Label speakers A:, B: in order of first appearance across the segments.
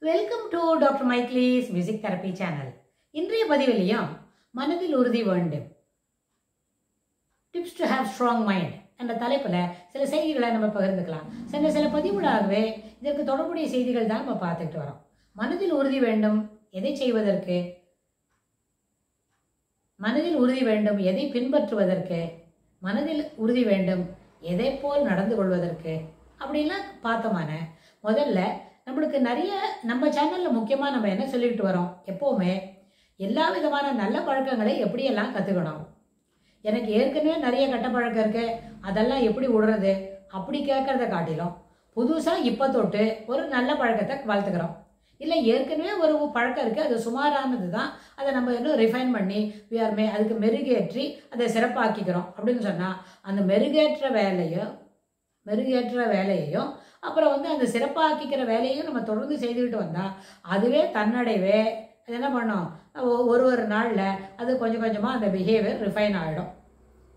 A: Welcome to doctor மைக்லீஸ் music therapy channel. இன்றைய பதிவிலையும் மனதில் உறுதி வேண்டும், tips to have strong mind என்ற தலைப்பில் சில செய்திகளை நம்ம பகிர்ந்துக்கலாம். சில பதிவுகளாகவே இதற்கு தொடர்புடைய செய்திகள் தான் நம்ம பார்த்துக்கிட்டு வரோம். மனதில் உறுதி வேண்டும், எதை செய்வதற்கு? மனதில் உறுதி வேண்டும், எதை பின்பற்றுவதற்கு? மனதில் உறுதி வேண்டும், எதை போல் நடந்து கொள்வதற்கு? அப்படின்லாம் பார்த்தோமான முதல்ல நம்மளுக்கு நிறைய நம்ம சேனலில் முக்கியமாக நம்ம என்ன சொல்லிக்கிட்டு வரோம், எப்போவுமே எல்லா விதமான நல்ல பழக்கங்களை எப்படியெல்லாம் கற்றுக்கணும். எனக்கு ஏற்கனவே நிறைய கெட்ட பழக்கம் இருக்கு, அதெல்லாம் எப்படி விடுறது அப்படி கேட்கறத காட்டிலும் புதுசாக இப்போ தொட்டு ஒரு நல்ல பழக்கத்தை வளர்த்துக்கிறோம். இல்லை ஏற்கனவே ஒரு பழக்கம் இருக்குது, அது சுமாரானது தான், அதை நம்ம இன்னும் ரிஃபைன் பண்ணி அதுக்கு மெருகேற்றி அதை சிறப்பாக்கிக்கிறோம் அப்படின்னு சொன்னால் அந்த மெருகேற்ற வேலையையும் அப்புறம் அந்த சிறப்பாக்கிக்கிற வேலையையும் நம்ம தொடர்ந்து செய்துக்கிட்டு வந்தால் அதுவே தன்னடைவே அது என்ன பண்ணோம், ஒரு நாளில் அது கொஞ்சம் கொஞ்சமாக அந்த பிஹேவியர் ரிஃபைன் ஆகிடும்.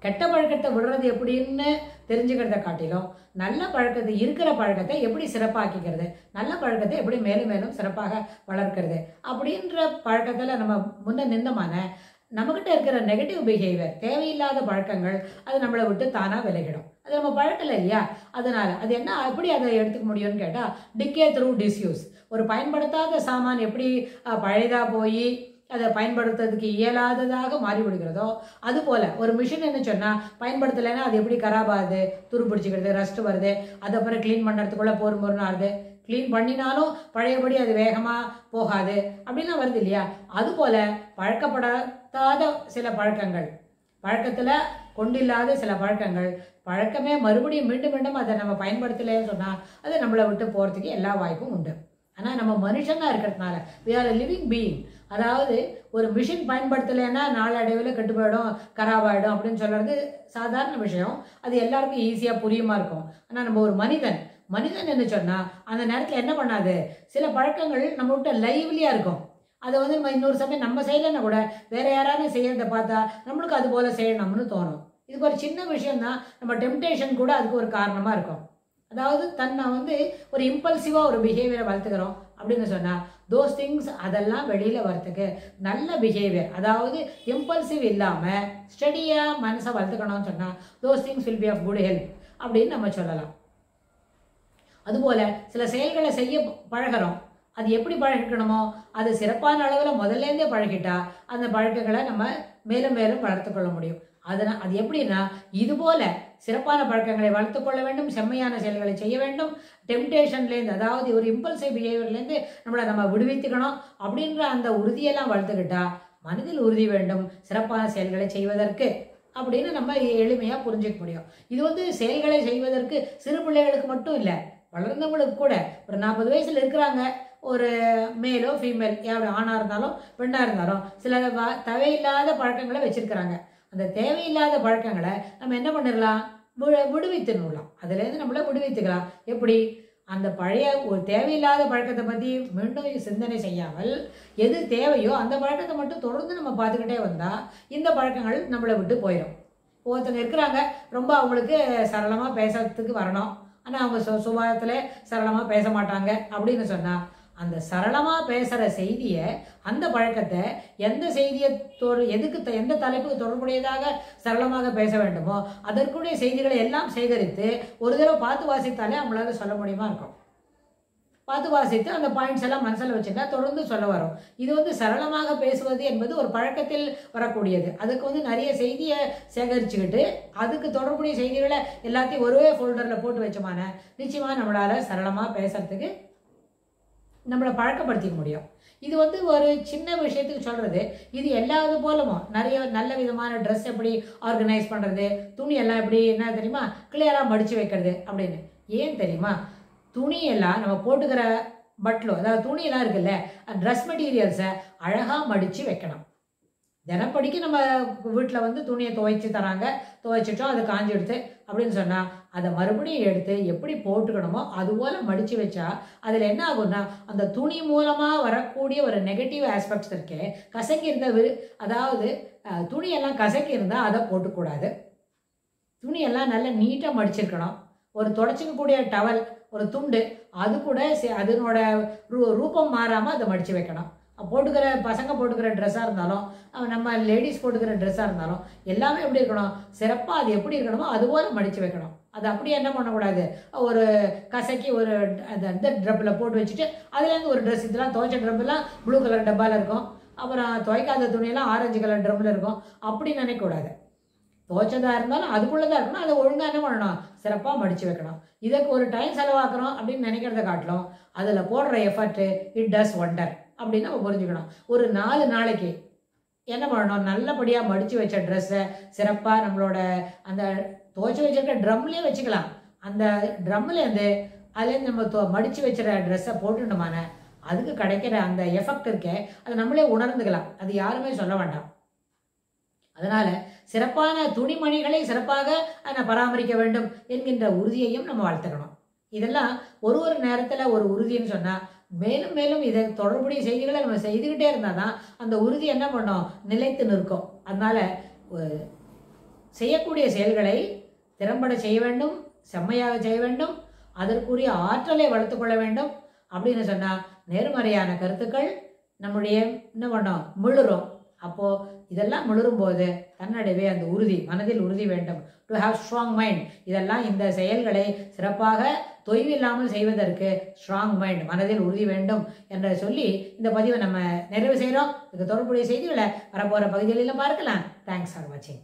A: கெட்ட பழக்கத்தை விடுறது எப்படின்னு தெரிஞ்சுக்கிறத காட்டிலும் நல்ல பழக்கத்தை இருக்கிற பழக்கத்தை எப்படி சிறப்பாக்கிக்கிறது, நல்ல பழக்கத்தை எப்படி மேலும் மேலும் சிறப்பாக வளர்க்கிறது அப்படின்ற பழக்கத்தில் நம்ம முன்ன நின்றமான நம்மகிட்ட இருக்கிற நெகட்டிவ் பிஹேவியர், தேவையில்லாத பழக்கங்கள் அது நம்மளை விட்டு தானாக விலகிடும். அது நம்ம பழக்கல இல்லையா, அதனால அது என்ன எப்படி அதை எடுத்துக்க முடியும்னு கேட்டால் டிக்கே த்ரூ டிஸ்யூஸ். ஒரு பயன்படுத்தாத சாமான் எப்படி பழையதாக போய் அதை பயன்படுத்துறதுக்கு இயலாததாக மாறிவிடுகிறதோ அதுபோல் ஒரு மிஷின் என்ன சொன்னால் பயன்படுத்தலைன்னா அது எப்படி கராபாகுது, துரு பிடிச்சிக்கிறது, ரஸ்ட் வருது, அதை அப்புறம் க்ளீன் பண்ணுறதுக்குள்ளே பொறுமுறுன்னு ஆகுது, க்ளீன் பண்ணினாலும் பழையபடி அது வேகமாக போகாது அப்படின்லாம் வருது இல்லையா. அதுபோல் பழக்கப்படாத சில பழக்கங்கள், பழக்கத்தில் கொண்டில்லாத சில பழக்கங்கள், பழக்கமே மறுபடியும் மீண்டும் அதை நம்ம பயன்படுத்தலைன்னு சொன்னால் அது நம்மளை விட்டு போகிறதுக்கு எல்லா வாய்ப்பும் உண்டு. ஆனால் நம்ம மனுஷனாக இருக்கிறதுனால we are a living being, அதாவது ஒரு மிஷின் பயன்படுத்தலைன்னா நாளடைவில் கெட்டு போயிடும், கராபாயிடும் அப்படின்னு சொல்கிறது சாதாரண விஷயம், அது எல்லாருக்கும் ஈஸியாக புரியுமா இருக்கும். ஆனால் நம்ம ஒரு மனிதன் என்ன சொன்னால் அந்த நேரத்தில் என்ன பண்ணாது, சில பழக்கங்கள் நம்ம விட்ட லைவ்லியாக இருக்கும். அதை நம்ம இன்னொரு சமயம் நம்ம செய்யலைன்னா கூட வேற யாராவது செய்யறதை பார்த்தா நம்மளுக்கு அது போல் செய்யணும்னு தோணும். இதுக்கு ஒரு சின்ன விஷயம்தான், நம்ம டெம்டேஷன் கூட அதுக்கு ஒரு காரணமாக இருக்கும். அதாவது தன்னை ஒரு இம்பல்சிவாக ஒரு பிஹேவியரை வளர்த்துக்கிறோம் அப்படின்னு சொன்னால் தோஸ் திங்ஸ் அதெல்லாம் வெளியில் வரத்துக்கு நல்ல பிஹேவியர், அதாவது இம்பல்சிவ் இல்லாமல் ஸ்டடியாக மனசை வளர்த்துக்கணும்னு சொன்னால் those things will be of good help அப்படின்னு நம்ம சொல்லலாம். அதுபோல் சில செயல்களை செய்ய பழகிறோம், அது எப்படி பழகிக்கணுமோ அது சிறப்பான அளவில் முதல்லேருந்தே பழகிட்டா அந்த பழக்கங்களை நம்ம மேலும் மேலும் வளர்த்துக்கொள்ள முடியும். அதனால் அது எப்படின்னா இதுபோல் சிறப்பான பழக்கங்களை வளர்த்துக்கொள்ள வேண்டும், செம்மையான செயல்களை செய்ய வேண்டும், டெம்டேஷன்லேருந்து அதாவது ஒரு இம்பல்சிவ் பிஹேவியர்லேருந்து நம்ம விடுவித்துக்கணும் அப்படின்ற அந்த உறுதியெல்லாம் வளர்த்துக்கிட்டா மனதில் உறுதி வேண்டும் சிறப்பான செயல்களை செய்வதற்கு அப்படின்னு நம்ம எளிமையாக புரிஞ்சிக்க முடியும். இது செயல்களை செய்வதற்கு சிறு பிள்ளைகளுக்கு மட்டும் இல்லை, வளர்ந்தவங்களுக்கு கூட. ஒரு 40 வயசில் இருக்கிறாங்க, ஒரு மேலோ ஃபீமேல் யார் ஆணாக இருந்தாலும் பெண்ணாக இருந்தாலும் சில தேவையில்லாத பழக்கங்களை வச்சுருக்கிறாங்க. அந்த தேவையில்லாத பழக்கங்களை நம்ம என்ன பண்ணிடலாம், விடுவித்துடலாம், அதுலேருந்து நம்மளை விடுவித்துக்கலாம். எப்படி, அந்த பழைய ஒரு தேவையில்லாத பழக்கத்தை பற்றி மீண்டும் சிந்தனை செய்யாமல் எது தேவையோ அந்த பழக்கத்தை மட்டும் தொடர்ந்து நம்ம பார்த்துக்கிட்டே வந்தால் இந்த பழக்கங்கள் நம்மளை விட்டு போயிடும். ஒருத்தங்க இருக்கிறாங்க, ரொம்ப அவங்களுக்கு சரளமாக பேசுறதுக்கு வரணும், ஆனால் அவங்க சுபாவத்தில் சரளமாக பேச மாட்டாங்க அப்படின்னு சொன்னால் அந்த சரளமாக பேசுகிற செய்தியை, அந்த பழக்கத்தை எந்த செய்தியை எந்த தலைப்புக்கு தொடர்புடையதாக சரளமாக பேச வேண்டுமோ அதற்குரிய செய்திகளை எல்லாம் சேகரித்து ஒரு தடவை பார்த்து வாசித்தாலே அவங்களால சொல்ல முடியுமா இருக்கும். பார்த்து வாசித்து அந்த பாயிண்ட்ஸ் எல்லாம் மனசில் வச்சுட்டா தொடர்ந்து சொல்ல வரும். இது சரளமாக பேசுவது என்பது ஒரு பழக்கத்தில் வரக்கூடியது. அதுக்கு நிறைய செய்தியை சேகரிச்சுக்கிட்டு அதுக்கு தொடர்புடைய செய்திகளை எல்லாத்தையும் ஒரே ஃபோல்டரில் போட்டு வச்சோமான நிச்சயமாக நம்மளால் சரளமாக பேசுறதுக்கு நம்மளை பழக்கப்படுத்திக்க முடியும். இது ஒரு சின்ன விஷயத்துக்கு சொல்கிறது. இது எல்லாது போலவும் நிறைய நல்ல விதமான ட்ரெஸ் எப்படி ஆர்கனைஸ் பண்ணுறது, துணியெல்லாம் எப்படி என்ன தெரியுமா கிளியராக மடித்து வைக்கிறது அப்படின்னு. ஏன் தெரியுமா, துணியெல்லாம் நம்ம போட்டுக்கிற பட்லோ அதாவது துணியெல்லாம் இருக்குல்ல, ட்ரெஸ் மெட்டீரியல்ஸை அழகாக மடித்து வைக்கணும். தினப்படிக்கு நம்ம வீட்டில் துணியை துவைச்சி தராங்க, துவைச்சிட்டோம், அது காஞ்சி எடுத்து அப்படின்னு சொன்னால் அதை மறுபடியும் எடுத்து எப்படி போட்டுக்கணுமோ அதுபோல் மடித்து வச்சா அதில் என்ன ஆகும்னா அந்த துணி மூலமாக வரக்கூடிய ஒரு நெகட்டிவ் ஆஸ்பெக்ட்ஸ் இருக்கே, கசக்கி இருந்த அதாவது துணியெல்லாம் கசக்கி இருந்தால் அதை போட்டுக்கூடாது. துணியெல்லாம் நல்லா நீட்டாக மடிச்சிருக்கணும். ஒரு தொடச்சிக்கக்கூடிய டவல் ஒரு துண்டு, அது கூட அதனோட ரூபம் மாறாமல் அதை மடித்து வைக்கணும். போட்டுக்கிற பசங்க போட்டுக்கிற ட்ரெஸ்ஸாக இருந்தாலும் நம்ம லேடிஸ் போட்டுக்கிற ட்ரெஸ்ஸாக இருந்தாலும் எல்லாமே எப்படி இருக்கணும், சிறப்பாக அது எப்படி இருக்கணுமோ அதுபோல் மடித்து வைக்கணும். அது அப்படியே என்ன பண்ணக்கூடாது, ஒரு கசக்கி ஒரு அந்த ட்ரப்பில் போட்டு வச்சுட்டு அதுலேருந்து ஒரு ட்ரெஸ், இதெல்லாம் துவைச்ச ட்ரம்லாம் ப்ளூ கலர் டப்பாவில் இருக்கும், அப்புறம் துவைக்காத துணியெல்லாம் ஆரஞ்சு கலர் ட்ரம்மில் இருக்கும். அப்படி நினைக்கக்கூடாது. துவைச்சதாக இருந்தாலும் அதுக்குள்ளே தான் இருக்கணும். அதை ஒழுங்காக என்ன பண்ணணும், சிறப்பாக மடித்து வைக்கணும். இதுக்கு ஒரு டைம் செலவாக்குறோம் அப்படின்னு நினைக்கிறத காட்டிலும் அதில் போடுற எஃபர்ட்டு இட் டஸ் ஒண்டர் அப்படின்னு நம்ம புரிஞ்சுக்கணும். ஒரு 4 நாளைக்கு என்ன பண்ணணும், நல்லபடியாக மடித்து வச்ச ட்ரெஸ்ஸை சிறப்பாக நம்மளோட அந்த துவைச்சி வச்சிருக்க ட்ரம்லேயே வச்சுக்கலாம். அந்த ட்ரம்லேருந்து அதுலேருந்து நம்ம மடித்து வச்சுற ட்ரெஸ்ஸை போட்டுட்டோமான அதுக்கு கிடைக்கிற அந்த எஃபெக்ட் இருக்கே அதை நம்மளே உணர்ந்துக்கலாம். அது யாருமே சொல்ல வேண்டாம். அதனால சிறப்பான துணிமணிகளை சிறப்பாக பராமரிக்க வேண்டும் என்கின்ற உறுதியையும் நம்ம வளர்த்துக்கணும். இதெல்லாம் ஒரு நேரத்தில் ஒரு உறுதின்னு சொன்னால் மேலும் மேலும் இதை தொடர்புடைய செய்திகளை நம்ம செய்துக்கிட்டே இருந்தால் தான் அந்த உறுதி என்ன பண்ணோம், நிலைத்து நிற்கும். அதனால செய்யக்கூடிய செயல்களை திறம்பட செய்ய வேண்டும், செம்மையாக செய்ய வேண்டும், அதற்குரிய ஆற்றலை வளர்த்து கொள்ள வேண்டும். அப்படின்னு சொன்னால் நேர்மறையான கருத்துக்கள் நம்முடைய என்ன பண்ணோம் மிளறும். அப்போது இதெல்லாம் மிளறும் போது தன்னடைவே அந்த உறுதி, மனதில் உறுதி வேண்டும். To have strong mind. இதெல்லாம் இந்த செயல்களை சிறப்பாக தொய்வில்லாமல் செய்வதற்கு ஸ்ட்ராங் மைண்ட், மனதில் உறுதி வேண்டும் என்று சொல்லி இந்த பதிவை நம்ம நிறைவு செய்கிறோம். இதுக்கு தொடர்புடைய செய்திகளை வரப்போகிற பகுதிகளிலும் பார்க்கலாம். தேங்க்ஸ் ஃபார் வாட்சிங்.